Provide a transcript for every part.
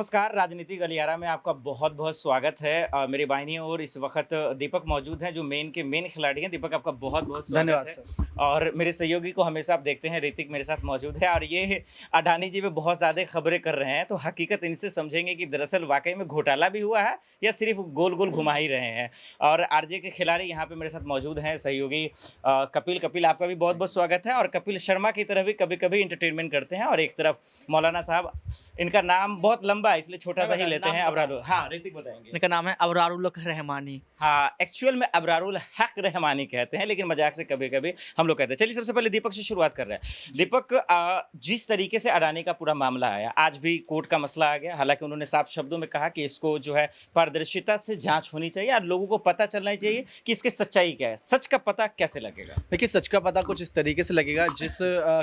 नमस्कार, राजनीति गलियारा में आपका बहुत-बहुत स्वागत है। मेरी बाईं ओर इस वक़्त दीपक मौजूद हैं, जो मेन के मेन खिलाड़ी हैं। दीपक, आपका बहुत-बहुत स्वागत धन्यवाद है। सर। और मेरे सहयोगी को हमेशा आप देखते हैं, ऋतिक मेरे साथ मौजूद है और ये अडानी जी पे बहुत ज़्यादा खबरें कर रहे हैं, तो हकीकत इनसे समझेंगे कि दरअसल वाक़ई में घोटाला भी हुआ है या सिर्फ़ गोल-गोल घुमा ही रहे हैं। और आरजे के खिलाड़ी यहाँ पे मेरे साथ मौजूद हैं, सहयोगी कपिल। कपिल, आपका भी बहुत-बहुत स्वागत है। और कपिल शर्मा की तरह भी कभी-कभी एंटरटेनमेंट करते हैं। और एक तरफ मौलाना साहब, इनका नाम बहुत लंबा है इसलिए छोटा-सा ही लेते हैं, अबरारुल। हाँ, ऋतिक बताएँगे। इनका नाम है अबरारुल रहमानी। हाँ, एक्चुअल में अबरारुल हक रहमानी कहते हैं, लेकिन मज़ाक से कभी-कभी हम लोग कहते हैं। चलिए, सबसे पहले दीपक से शुरुआत कर रहे हैं। दीपक, जिस तरीके से अडानी का पूरा मामला आया, आज भी कोर्ट का मसला आ गया। हालाँकि उन्होंने साफ शब्दों में कहा कि इसको जो है पारदर्शिता से जाँच होनी चाहिए और लोगों को पता चलना चाहिए कि इसकी सच्चाई क्या है। सच का पता कैसे लगेगा? देखिए, सच का पता कुछ इस तरीके से लगेगा, जिस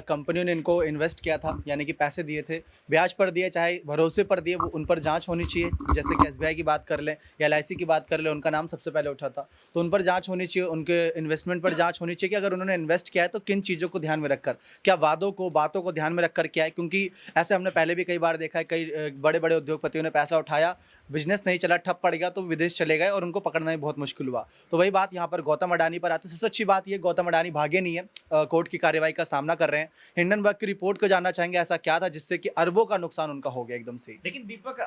कंपनियों ने इनको इन्वेस्ट किया था, यानी कि पैसे दिए थे, ब्याज पर दिए चाहे भरोसे पर दिए, वो उन पर जांच होनी चाहिए। जैसे कि एसबीआई की बात कर लें या एलआईसी की बात कर लें, उनका नाम सबसे पहले उठा था, तो उन पर जांच होनी चाहिए। उनके इन्वेस्टमेंट पर जांच होनी चाहिए कि अगर उन्होंने इन्वेस्ट किया है तो किन चीज़ों को ध्यान में रखकर, क्या वादों को, बातों को ध्यान में रखकर किया है। क्योंकि ऐसे हमने पहले भी कई बार देखा है, कई बड़े-बड़े उद्योगपतियों ने पैसा उठाया, बिजनेस नहीं चला, ठप पड़ गया, तो विदेश चले गए और उनको पकड़ना भी बहुत मुश्किल हुआ। तो वही बात यहाँ पर गौतम अडानी पर आती है। सबसे अच्छी बात ये, गौतम अडानी भागे नहीं है, कोर्ट की कार्रवाई का सामना कर रहे हैं। हिंडनबर्ग की रिपोर्ट को जानना चाहेंगे, ऐसा क्या था जिससे कि अरबों का नुकसान उनका हो गया एकदम से। लेकिन दीपक,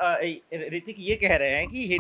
ऋतिक ये कह रहे हैं कि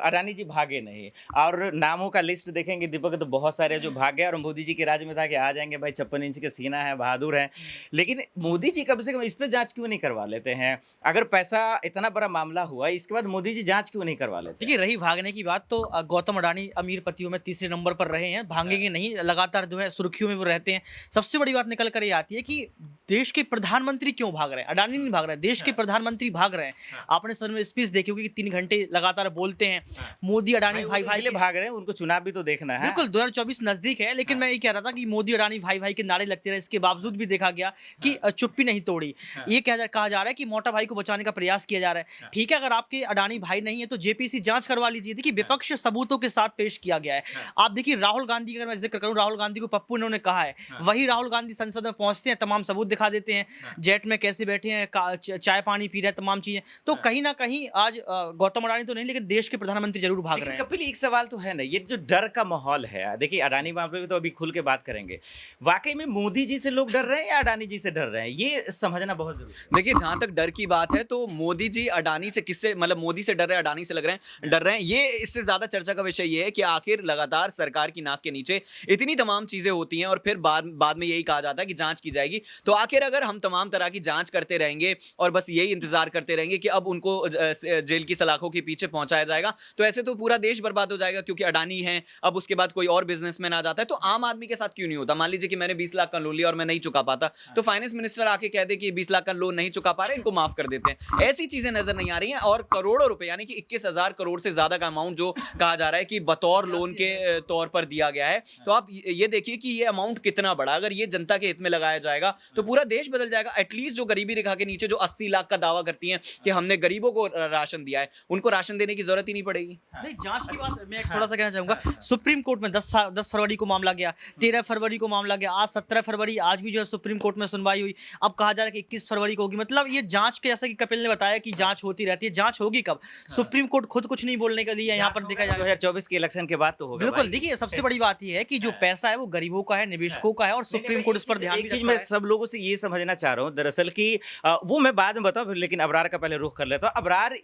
अडानी जी भागे नहीं। और नामों का लिस्ट देखेंगे दीपक, तो बहुत सारे जो भागे और मोदी जी के राज में था कि आ जाएंगे भाई, 56 इंच का सीना है, बहादुर है। लेकिन मोदी जी कम से कम इस पे जांच क्यों नहीं करवा लेते हैं? अगर पैसा इतना बड़ा मामला हुआ, इसके बाद मोदी जी जांच क्यों नहीं करवा लेते? देखिए, रही भागने की बात, तो गौतम अडानी अमीर पतियों में तीसरे नंबर पर रहे हैं, भागेंगे नहीं, लगातार जो है सुर्खियों में वो रहते हैं। सबसे बड़ी बात निकल कर ये आती है कि देश के प्रधानमंत्री क्यों भाग रहे हैं? अडानी नहीं भाग रहे हैं, देश के प्रधानमंत्री भाग रहे हैं। आपने सर में स्पीच देखी होगी कि 3 घंटे लगातार बोलते हैं। मोदी अडानी भाई भाई इसलिए भाग रहे हैं, उनको चुनाव भी तो देखना है। बिल्कुल, 2024 नजदीक है, लेकिन मैं ये कह रहा था कि मोदी अडानी भाई भाई के नारे लगते रहे, इसके बावजूद भी देखा गया कि चुप्पी नहीं तोड़ी। ये कहा जा रहा है कि मोटा भाई को बचाने का प्रयास किया जा रहा है। ठीक है, अगर आपके अडानी भाई नहीं है तो जेपीसी जांच करवा लीजिए। देखिए, विपक्ष सबूतों के साथ पेश किया गया है। आप देखिए, राहुल गांधी का अगर मैं जिक्र करूं, राहुल गांधी को पप्पू इन्होंने कहा है, वही राहुल गांधी संसद में पहुंचते हैं, तमाम सबूत दिखा देते हैं, जेट में कैसे बैठे हैं, चाय पानी पी रहे हैं, तमाम चीजें। तो कहीं ना कहीं आज गौतम अडानी तो नहीं, लेकिन देश के प्रधानमंत्री जरूर भाग रहे हैं। कपिल, एक सवाल तो है ना, ये जो डर का माहौल है, देखिए अडानी मामले में तो अभी खुल के बात करेंगे। वाकई में मोदी जी से लोग डर रहे हैं या अडानी जी से डर रहे हैं, ये समझना बहुत जरूरी है। देखिए, जहां तक डर की बात है तो मोदी जी अडानी से किससे, मतलब मोदी से डर रहे हैं, अडानी से डर रहे हैं। ये इससे ज्यादा चर्चा का विषय ये है कि आखिर लगातार सरकार की नाक के नीचे इतनी तमाम चीजें होती हैं और फिर बाद में यही कहा जाता है कि जांच की जाएगी। तो आखिर अगर हम तमाम तरह की जांच करते रहेंगे और बस यही इंतजार करते रहेंगे कि अब उनको जेल की सलाखों के पीछे पहुंचाया जाएगा, तो ऐसे तो पूरा देश बर्बाद हो जाएगा। क्योंकि अडानी है, अब उसके बाद कोई और बिजनेसमैन आ जाता है, तो आम आदमी के साथ क्यों नहीं होता? मान लीजिए कि मैंने 20 लाख का लोन लिया और मैं नहीं चुका पाता, तो फाइनेंस मिनिस्टर आके कह दे कि 20 लाख का लोन नहीं चुका पा रहे, इनको माफ कर देते हैं। ऐसी चीजें नजर नहीं आ रही हैं। और करोड़ों रुपए, यानी कि 21,000 करोड़ से ज्यादा का अमाउंट जो कहा जा रहा है कि बतौर लोन के तौर पर दिया गया है, तो आप ये देखिए कि ये अमाउंट कितना बड़ा, अगर ये जनता के हित में लगाया जाएगा तो पूरा देश बदल जाएगा। एटलीस्ट जो गरीबी रेखा के नीचे जो 80 लाख का दावा करती हैं कि हमने गरीबों को राशन दिया है, उनको राशन देने की जरूरत ही नहीं पड़ेगी। नहीं, जांच की बात मैं थोड़ा सा कहना चाहूंगा। सुप्रीम कोर्ट में 10 फरवरी को मामला गया, 13 फरवरी को मामला गया, आज 17 फरवरी, आज भी जो है सुप्रीम कोर्ट में सुनवाई हुई। अब कहा जा रहा है कि 21 फरवरी को होगी। मतलब ये जांच के, जैसा कि कपिल ने बताया कि जांच होती रहती है, जांच होगी कब? सुप्रीम कोर्ट खुद कुछ नहीं बोलने के लिए यहाँ पर देखा जाएगा। 2024 के इलेक्शन के बाद तो होगा। बिल्कुल, देखिए, सबसे बड़ी बात यह है कि जो पैसा है वो गरीबों का है, निवेशकों का है, और सुप्रीम कोर्ट इस पर ध्यान एक चीज मैं सब लोगों से ये समझना चाह रहा हूँ दरअसल कि वो मैं बाद में बताऊँ, लेकिन अबरार का पहले रुख कर लेता हूँ। अबरार,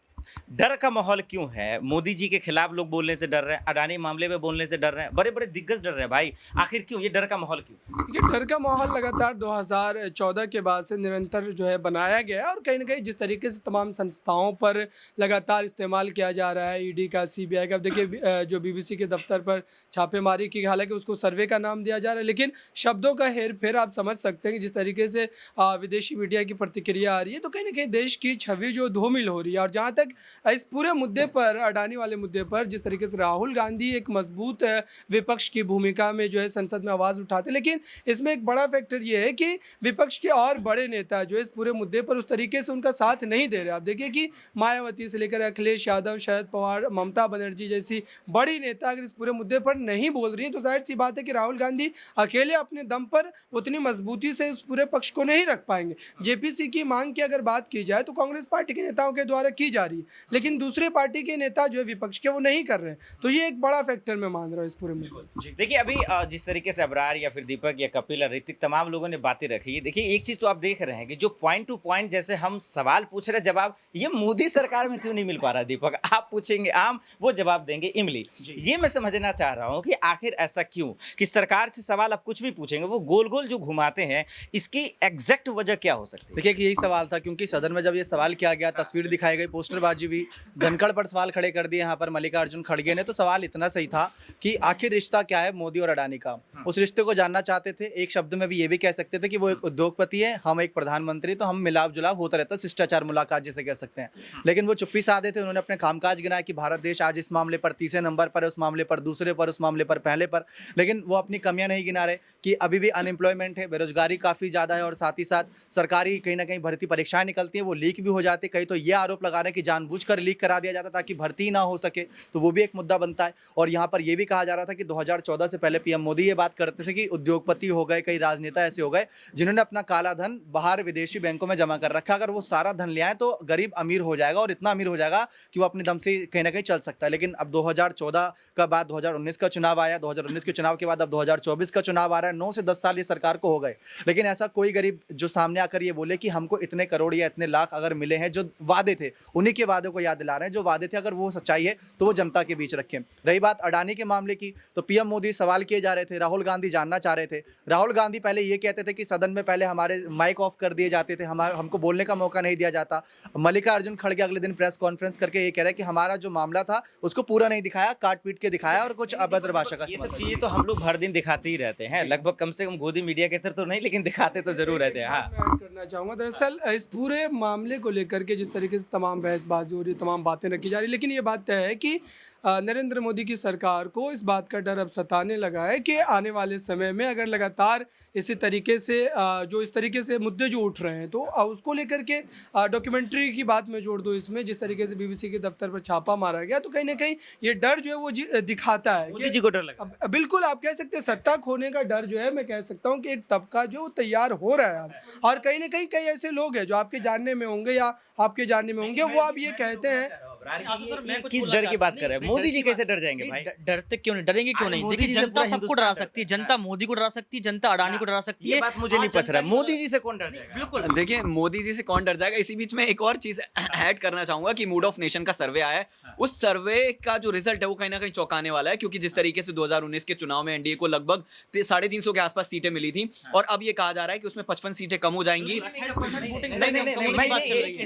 डर का माहौल क्यों है? मोदी जी के खिलाफ लोग बोलने से डर रहे हैं, अडानी मामले में बोलने से डर रहे हैं, बड़े बड़े दिग्गज डर रहे हैं भाई। आखिर क्यों ये डर का माहौल क्यों? ये डर का माहौल लगातार 2014 के बाद से निरंतर जो है बनाया गया है। और कहीं ना कहीं जिस तरीके से तमाम संस्थाओं पर लगातार इस्तेमाल किया जा रहा है, ईडी का, सीबीआई का। अब देखिए, जो बीबीसी के दफ्तर पर छापेमारी की, हालांकि उसको सर्वे का नाम दिया जा रहा है, लेकिन शब्दों का हेर फेर आप समझ सकते हैं कि जिस तरीके से विदेशी मीडिया की प्रतिक्रिया आ रही है, तो कहीं ना कहीं देश की छवि जो धूमिल हो रही है। और जहाँ तक इस पूरे मुद्दे पर, अडानी वाले मुद्दे पर जिस तरीके से राहुल गांधी एक मजबूत विपक्ष की भूमिका में जो है संसद में आवाज़ उठाते, लेकिन इसमें एक बड़ा फैक्टर ये है कि विपक्ष के और बड़े नेता जो इस पूरे मुद्दे पर उस तरीके से उनका साथ नहीं दे रहे। आप देखिए कि मायावती से लेकर अखिलेश यादव, शरद पवार, ममता बनर्जी जैसी बड़ी नेता अगर इस पूरे मुद्दे पर नहीं बोल रही है तो जाहिर सी बात है कि राहुल गांधी अकेले अपने दम पर उतनी मजबूती से उस पूरे पक्ष को नहीं रख पाएंगे। जेपीसी की मांग की अगर बात की जाए तो कांग्रेस पार्टी के नेताओं के द्वारा की जा रही है, लेकिन दूसरे पार्टी के नेता जो है विपक्ष के वो नहीं कर रहे हैं, तो ये एक बड़ा फैक्टर मैं मान रहा हूँ इस पूरे मुद्दे। देखिए अभी जिस तरीके से अबरार या फिर दीपक या कपिल और ऋतिक तमाम लोगों ने बातें रखी है, देखिए एक चीज तो आप देख रहे हैं कि जो पॉइंट टू पॉइंट जैसे हम सवाल पूछ रहे जवाब ये मोदी सरकार में क्यों नहीं मिल पा रहा। दीपक आप पूछेंगे आम, वो जवाब देंगे इमली। ये मैं समझना चाह रहा हूँ कि आखिर ऐसा क्यों कि सरकार से सवाल आप कुछ भी पूछेंगे वो गोल गोल जो घुमाते हैं, इसकी एग्जैक्ट वजह क्या हो सकती है? देखिए कि यही सवाल था, क्योंकि सदन में जब ये सवाल किया गया, तस्वीर दिखाई गई, पोस्टरबाजी हुई, धनखड़ पर सवाल खड़े कर दिए यहाँ पर मल्लिकार्जुन खड़गे ने, तो सवाल इतना सही था कि आखिर रिश्ता क्या है मोदी और अडानी का। उस रिश्ते को जानना चाहते थे। एक शब्द में भी ये भी कह सकते थे कि वो एक उद्योगपति है, हम एक प्रधानमंत्री, तो हम मिलाप जुलाप होता रहता, शिष्टाचार मुलाकात जिसे कह सकते हैं। लेकिन वो चुप्पी साधे थे। उन्होंने अपने कामकाज गिनाया कि भारत देश आज इस मामले पर तीसरे नंबर पर है, उस मामले पर दूसरे पर, उस मामले पर पहले पर। लेकिन वो अपनी कमियां नहीं गिना रहे कि अभी भी अनएम्प्लॉयमेंट है, बेरोजगारी काफ़ी ज़्यादा है, और साथ ही साथ सरकारी कहीं ना कहीं भर्ती परीक्षाएं निकलती हैं, वो लीक भी हो जाती है। कहीं तो ये आरोप लगा रहे हैं कि जानबूझकर लीक करा दिया जाता ताकि भर्ती ना हो सके, तो वो भी एक मुद्दा बनता है। और यहाँ पर यह भी कहा जा रहा था कि 2014 से पहले पीएम मोदी ये बात करते थे कि उद्योगपति हो गए, कई राजनेता ऐसे हो गए जिन्होंने अपना काला धन बाहर विदेशी बैंकों में जमा कर रखा, अगर वो सारा धन ले आए तो गरीब अमीर हो जाएगा, और इतना अमीर हो जाएगा कि वो अपने दम से कहीं ना कहीं चल सकता है। लेकिन अब 2014 का बाद 2019 का चुनाव आया, 2019 के चुनाव के बाद अब 2024 का चुनाव आ रहा है। 9 से 10 साल ये सरकार को हो गए, लेकिन ऐसा कोई गरीब जो सामने आकर ये बोले कि हमको इतने करोड़ या इतने लाख अगर मिले हैं, जो वादे थे उन्हीं के वादों को याद दिला रहे हैं। जो वादे थे अगर वो सच्चाई है तो वो जनता के बीच रखें। रही बात अडानी के मामले की, तो पीएम मोदी सवाल किए जा रहे थे, राहुल गांधी जानना चाह रहे थे। राहुल गांधी पहले ये कहते थे कि सदन में पहले हमारे माइक ऑफ कर दिए जाते थे, हमको बोलने का मौका नहीं दिया जाता। मल्लिकार्जुन खड़गे अगले दिन प्रेस कॉन्फ्रेंस करके ये कह रहे हैं कि हमारा जो मामला था उसको पूरा नहीं दिखाया, काट पीट के दिखाया और कुछ अभद्र भाषा का ये इस्तेमाल सब किया। चीजें तो हम लोग हर दिन दिखाते ही रहते हैं, लगभग कम से कम गोदी मीडिया के तरह तो नहीं, लेकिन दिखाते तो जरूर रहते हैं। हाँ, मैं ऐड करना चाहूँगा, दरअसल इस पूरे मामले को लेकर के जिस तरीके से तमाम बहसबाजी हो रही है, तमाम बातें रखी जा रही, लेकिन ये बात तय है कि नरेंद्र मोदी की सरकार को इस बात का डर अब सताने लगा है कि आने वाले समय में अगर लगातार इसी तरीके से जो इस तरीके से मुद्दे जो उठ रहे हैं तो उसको लेकर के डॉक्यूमेंट्री की बात में जोड़ दो इसमें, जिस तरीके से बीबीसी के दफ्तर पर छापा मारा गया, तो कहीं ना कहीं ये डर जो है वो दिखाता है मोदी जी को डर लगा। बिल्कुल आप कह सकते हैं सत्ता खोने का डर जो है, मैं कह सकता हूँ कि एक तबका जो तैयार हो रहा है अब। और कहीं ना कहीं कई ऐसे लोग हैं जो आपके जानने में होंगे या आपके जानने में होंगे, वो आप ये कहते हैं किस डर की बात कर रहे हैं? मोदी जी कैसे डर जाएंगे भाई? डरते क्यों नहीं, डरेंगे क्यों नहीं? मोदी देखिए जी से जनता पूरा सबको डरा हिंदुस्तान सकती है, जनता मोदी को डरा सकती है, जनता अडानी को डरा सकती ये है। बात मुझे नहीं पच रहा है, मोदी जी से कौन डर जाएगा? बिल्कुल देखिए मोदी जी से कौन डर जाएगा। इसी बीच में एक और चीज ऐड करना चाहूंगा कि मूड ऑफ नेशन का सर्वे आया है, उस सर्वे का जो रिजल्ट है वो कहीं ना कहीं चौंकाने वाला है, क्योंकि जिस तरीके से 2019 के चुनाव में एनडीए को लगभग 350 के आसपास सीटें मिली थी, और अब ये कहा जा रहा है कि उसमें 55 सीटें कम हो जाएंगी।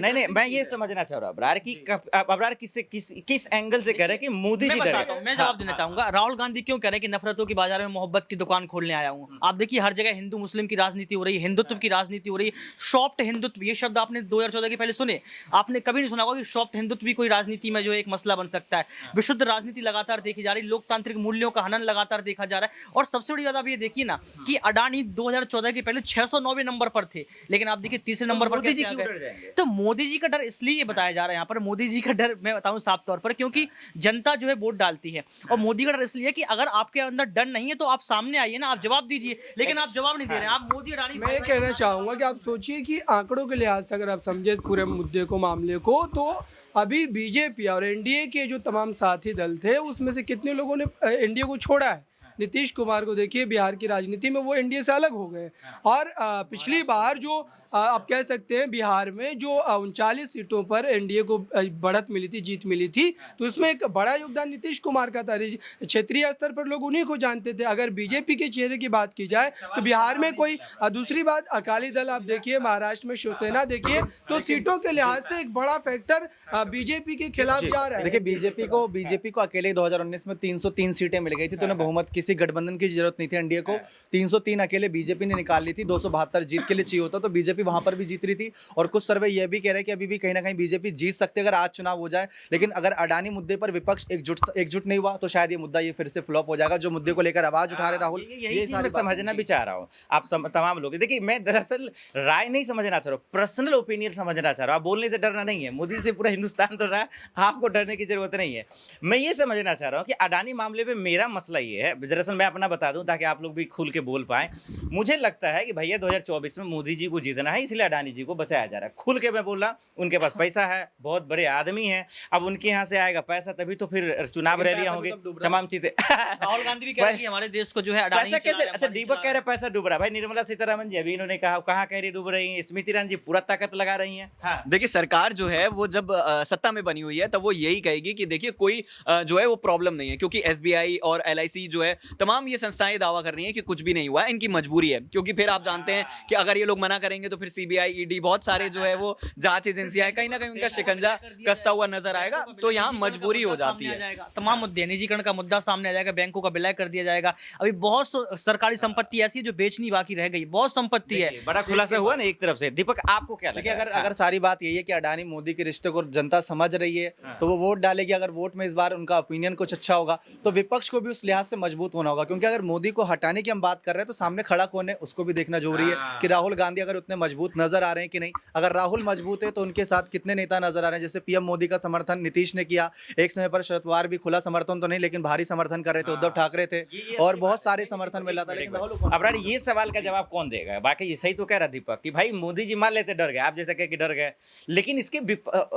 नहीं, मैं ये समझना चाह रहा हूँ अबरार की अबरार किस एंगल से कह रहे हैं कि मोदी जी डरे? मैं जवाब देना चाहूंगा। राहुल गांधी क्यों कह रहे हैं कि नफरतों की बाजार में मोहब्बत की दुकान खोलने आया हूं? आप देखिए हर जगह हिंदू मुस्लिम की राजनीति हो रही है, हिंदुत्व की राजनीति हो रही है, सॉफ्ट हिंदुत्व, ये शब्द आपने 2014 के पहले सुने? आपने कभी नहीं सुना होगा कि सॉफ्ट हिंदुत्व भी कोई राजनीति में जो एक मसला बन सकता है। विशुद्ध राजनीति लगातार देखी जा रही, लोकतांत्रिक मूल्यों का हनन लगातार देखा जा रहा है। और सबसे बड़ी बात आप ये देखिए ना कि अडानी 2014 के पहले 609वें नंबर पर थे, लेकिन आप देखिए तीसरे नंबर पर मोदी जी कैसे आ क्यों गए? डर जाएंगे? तो मोदी जी का डर इसलिए बताया जा रहा है यहाँ पर, मोदी जी का डर मैं बताऊं साफ तौर पर, क्योंकि जनता जो है वोट डालती है, और मोदी का डर इसलिए कि अगर आपके अंदर डर नहीं है तो आप सामने आइए ना, आप जवाब दीजिए, लेकिन आप जवाब नहीं दे रहे हैं। आप मोदी अडानी मैं ये कहना चाहूँगा कि आप सोचिए कि आंकड़ों के लिहाज से अगर आप समझे इस पूरे मुद्दे को, मामले को, तो अभी बीजेपी और एनडीए के जो तमाम साथी दल थे उसमें से कितने लोगों ने एनडीए को छोड़ा है? नीतीश कुमार को देखिए, बिहार की राजनीति में वो एनडीए से अलग हो गए। और पिछली बार जो आप कह सकते हैं बिहार में जो 39 सीटों पर एनडीए को बढ़त मिली थी, जीत मिली थी, तो उसमें एक बड़ा योगदान नीतीश कुमार का था। क्षेत्रीय स्तर पर लोग उन्हीं को जानते थे। अगर बीजेपी के चेहरे की बात की जाए तो बिहार में कोई दूसरी बात, अकाली दल आप देखिए, महाराष्ट्र में शिवसेना देखिए, तो सीटों के लिहाज से एक बड़ा फैक्टर बीजेपी के खिलाफ जा रहा है। देखिए बीजेपी को अकेले 2019 में 303 सीटें मिल गई थी, तो उन्हें बहुमत की किसी गठबंधन की जरूरत नहीं थी एनडीए को। 303 अकेले बीजेपी ने निकाल ली थी, 272 जीत के लिए चाहिए होता तो बीजेपी वहां पर भी जीत रही थी। और कुछ सर्वे ये भी कह रहे हैं कि अभी भी कहीं ना कहीं बीजेपी जीत सकती है अगर आज चुनाव हो जाए। लेकिन अगर अडानी मुद्दे पर विपक्ष एकजुट नहीं हुआ तो शायद ये मुद्दा ये फिर से फ्लॉप हो जाएगा। जो मुद्दे को लेकर आवाज उठा रहे राहुल, यही चीज मैं समझना भी चाह रहा हूँ। आप तमाम लोग देखिए, मैं दरअसल राय नहीं समझना चाह रहा हूँ, पर्सनल ओपिनियन समझना चाह रहा हूँ। आप बोलने से डरना नहीं है, मोदी से पूरा हिंदुस्तान डर रहा है, आपको डरने की जरूरत नहीं है। मैं ये समझना चाह रहा हूँ कि अडानी मामले पे मेरा मसला ये है, दरअसल मैं अपना बता दूं ताकि आप लोग भी खुल के बोल पाएं। मुझे लगता है कि भैया 2024 में मोदी जी को जीतना है, इसलिए अडानी जी को बचाया जा रहा है। खुल के मैं बोल रहा, उनके पास पैसा है, बहुत बड़े आदमी हैं, अब उनके यहाँ से आएगा पैसा तभी तो फिर चुनाव रैलियां होंगी, तमाम चीजें। राहुल गांधी भी कह रहे हैं कि हमारे देश को जो है अडानी पैसा चला कैसे, रहा है, अच्छा अंबानी दीपक चला कह रहा रहे पैसा डूब रहा है। भाई निर्मला सीतारमण जी अभी इन्होंने कहा, कहाँ कह रही डूब रही है, स्मृति ईरानी जी पूरा ताकत लगा रही हैं। हाँ। देखिए सरकार जो है वो जब सत्ता में बनी हुई है तब वो यही कहेगी कि देखिए कोई जो है वो प्रॉब्लम नहीं है, क्योंकि एसबीआई और एलआईसी जो है तमाम ये संस्थाएं दावा कर रही हैं कि कुछ भी नहीं हुआ है, इनकी मजबूरी है। क्योंकि फिर आप जानते हैं कि अगर ये लोग मना करेंगे तो फिर सीबीआई, ईडी, बहुत सारे जो है वो जांच एजेंसियां हैं, कहीं ना कहीं उनका शिकंजा कसता हुआ नजर आएगा, तो यहाँ मजबूरी हो जाती है। तमाम मुद्दे, निजीकरण का मुद्दा सामने आ जाएगा, बैंकों का विलय कर दिया जाएगा। अभी बहुत सरकारी संपत्ति ऐसी है जो बेचनी बाकी रह गई, बहुत संपत्ति है। बड़ा खुलासा हुआ ना एक तरफ से। दीपक आपको क्या देखिए, लगता है? अगर सारी बात यही है कि अडानी मोदी के रिश्ते को जनता समझ रही है तो वो वोट डालेगी। अगर वोट में इस बार उनका ओपिनियन कुछ अच्छा होगा तो विपक्ष को भी उस लिहाज से मजबूत होना होगा। क्योंकि अगर मोदी को हटाने की हम बात कर रहे हैं तो सामने खड़ा कौन है उसको भी देखना जरूरी है कि राहुल गांधी अगर उतने मजबूत नजर आ रहे हैं कि नहीं। अगर राहुल मजबूत है तो उनके साथ कितने नेता नजर आ रहे हैं। जैसे पीएम मोदी का समर्थन नीतीश ने किया, एक समय पर शरद पवार भी खुला समर्थन तो नहीं लेकिन भारी समर्थन कर रहे थे, उद्धव ठाकरे थे और बहुत सारे समर्थन मिला था। लेकिन राहुल अब रानी ये सवाल का जवाब कौन देगा? बाकी ये सही तो कह रहा दीपक कि भाई मोदी जी मान लेते डर गए, आप जैसा कह कि डर गए, लेकिन इसके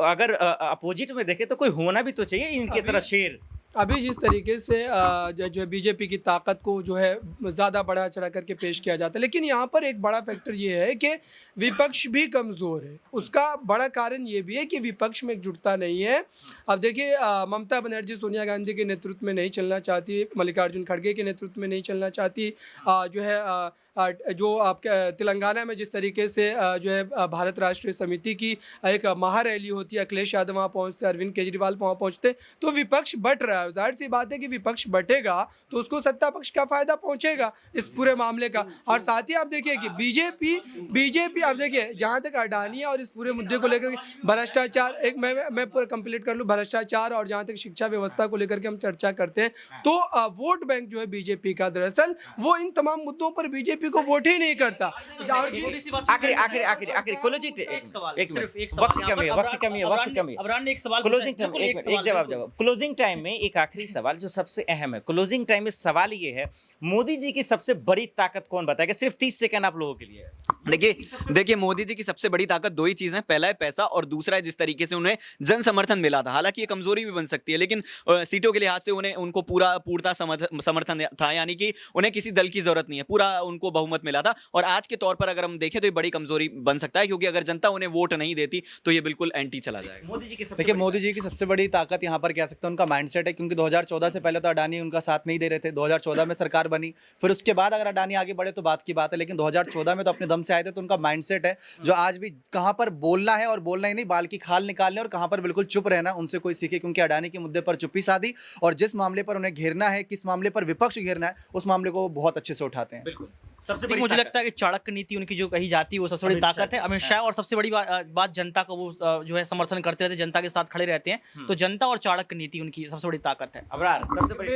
अगर अपोजिट में देखे तो कोई होना भी तो चाहिए इनकी तरह शेर। अभी जिस तरीके से जो बीजेपी की ताकत को जो है ज़्यादा बढ़ा चढ़ा करके पेश किया जाता है, लेकिन यहाँ पर एक बड़ा फैक्टर ये है कि विपक्ष भी कमज़ोर है। उसका बड़ा कारण ये भी है कि विपक्ष में एकजुटता नहीं है। अब देखिए, ममता बनर्जी सोनिया गांधी के नेतृत्व में नहीं चलना चाहती, मल्लिकार्जुन खड़गे के नेतृत्व में नहीं चलना चाहती। जो है जो आपके तेलंगाना में जिस तरीके से जो है भारत राष्ट्रीय समिति की एक महारैली होती है, अखिलेश यादव वहाँ पहुँचते, अरविंद केजरीवाल वहाँ पहुँचते, तो विपक्ष बट रहा है। जाहिर सी बात है कि विपक्ष बटेगा तो उसको सत्ता पक्ष का फायदा पहुंचेगा इस पूरे मामले का। और साथ ही आप देखिए कि बीजेपी आप देखिए, जहां तक अडानी और इस पूरे मुद्दे को लेकर भ्रष्टाचार, एक मैं पूरा कंप्लीट कर लूं, भ्रष्टाचार और जहां तक शिक्षा व्यवस्था को लेकर के हम चर्चा करते हैं तो वोट बैंक जो है बीजेपी का, दरअसल वो इन तमाम मुद्दों पर बीजेपी को वोट ही नहीं करता। आखिरी क्लोजिंग, क्लोजिंग टाइम में एक आखिरी सवाल जो सबसे अहम है। क्लोजिंग टाइम में सवाल ये है, मोदी जी की सबसे बड़ी ताकत कौन बताएगा? सिर्फ 30 सेकंड आप लोगों के लिए। देखिए मोदी जी की सबसे बड़ी ताकत दो ही चीजें हैं, पहला है पैसा और दूसरा है जिस तरीके से उन्हें जन समर्थन मिला था। हालांकि ये कमजोरी भी बन सकती है, लेकिन सीटों के लिहाज से उनको पूरा समर्थन था, यानी कि उन्हें किसी दल की जरूरत नहीं है, पूरा उनको बहुमत मिला था। और आज के तौर पर अगर हम देखें तो ये बड़ी कमजोरी बन सकता है, क्योंकि अगर जनता उन्हें वोट नहीं देती तो ये बिल्कुल एंटी चला जाएगा। देखिए, मोदी जी की सबसे बड़ी ताकत यहाँ पर कह सकते हैं उनका माइंडसेट है। क्योंकि 2014 से पहले तो अडानी उनका साथ नहीं दे रहे थे, 2014 में सरकार बनी, फिर उसके बाद अगर अडानी आगे बढ़े तो बात की बात है, लेकिन 2014 में तो अपने दम से आए थे। तो उनका माइंडसेट है जो आज भी कहां पर बोलना है और बोलना ही नहीं, बाल की खाल निकालने और कहां पर बिल्कुल चुप रहना, उनसे कोई सीखे। क्योंकि अडानी के मुद्दे पर चुप्पी साधी और जिस मामले पर उन्हें घेरना है, किस मामले पर विपक्ष घेरना है, उस मामले को वो बहुत अच्छे से उठाते हैं। बिल्कुल। सबसे बड़ी मुझे लगता है कि चाणक्य नीति उनकी जो कही जाती है वो सबसे बड़ी ताकत है, अमित शाह। और सबसे बड़ी बात जनता को वो जो है समर्थन करते रहते हैं, जनता के साथ खड़े रहते हैं। तो जनता और चाणक्य नीति उनकी सबसे बड़ी ताकत है। अबरार, सबसे बड़ी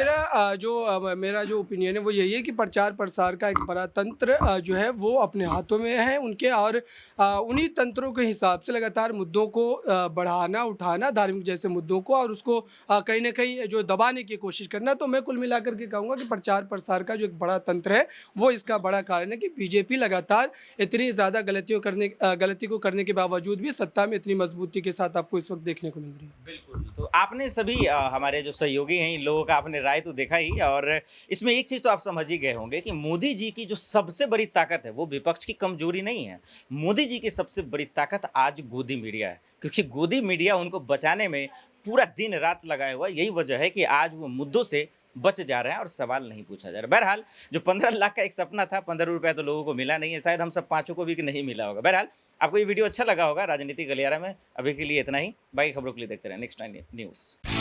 मेरा जो ओपिनियन है वो यही है कि प्रचार प्रसार का एक बड़ा तंत्र जो है वो अपने हाथों में है उनके, और उन्हीं तंत्रों के हिसाब से लगातार मुद्दों को बढ़ाना, उठाना, धार्मिक जैसे मुद्दों को, और उसको कहीं ना कहीं जो दबाने की कोशिश करना। तो मैं कुल मिलाकर के कहूँगा कि प्रचार प्रसार का जो एक बड़ा तंत्र है वो इसका बड़ा कारण है कि बीजेपी लगातार इतनी ज़्यादा गलती को करने के बावजूद भी सत्ता में इतनी मजबूती के साथ आपको इस वक्त देखने को मिल रही है। बिल्कुल। तो आपने सभी हमारे जो सहयोगी हैं इन लोगों का आपने राय तो देखा ही, और इसमें एक चीज़ तो आप समझ ही गए होंगे कि मोदी जी की जो सबसे बड़ी ताकत है वो विपक्ष की कमजोरी नहीं है। मोदी जी की सबसे बड़ी ताकत आज गोदी मीडिया है, क्योंकि गोदी मीडिया उनको बचाने में पूरा दिन रात लगाए हुआ। यही वजह है कि आज वो मुद्दों से बच जा रहे हैं और सवाल नहीं पूछा जा रहा। बहरहाल जो 15 लाख का एक सपना था, 15 रुपया तो लोगों को मिला नहीं है, शायद हम सब पांचों को भी नहीं मिला होगा। बहरहाल आपको ये वीडियो अच्छा लगा होगा राजनीति गलियारा में। अभी के लिए इतना ही, बाकी खबरों के लिए देखते रहे नेक्स्ट टाइम न्यूज़।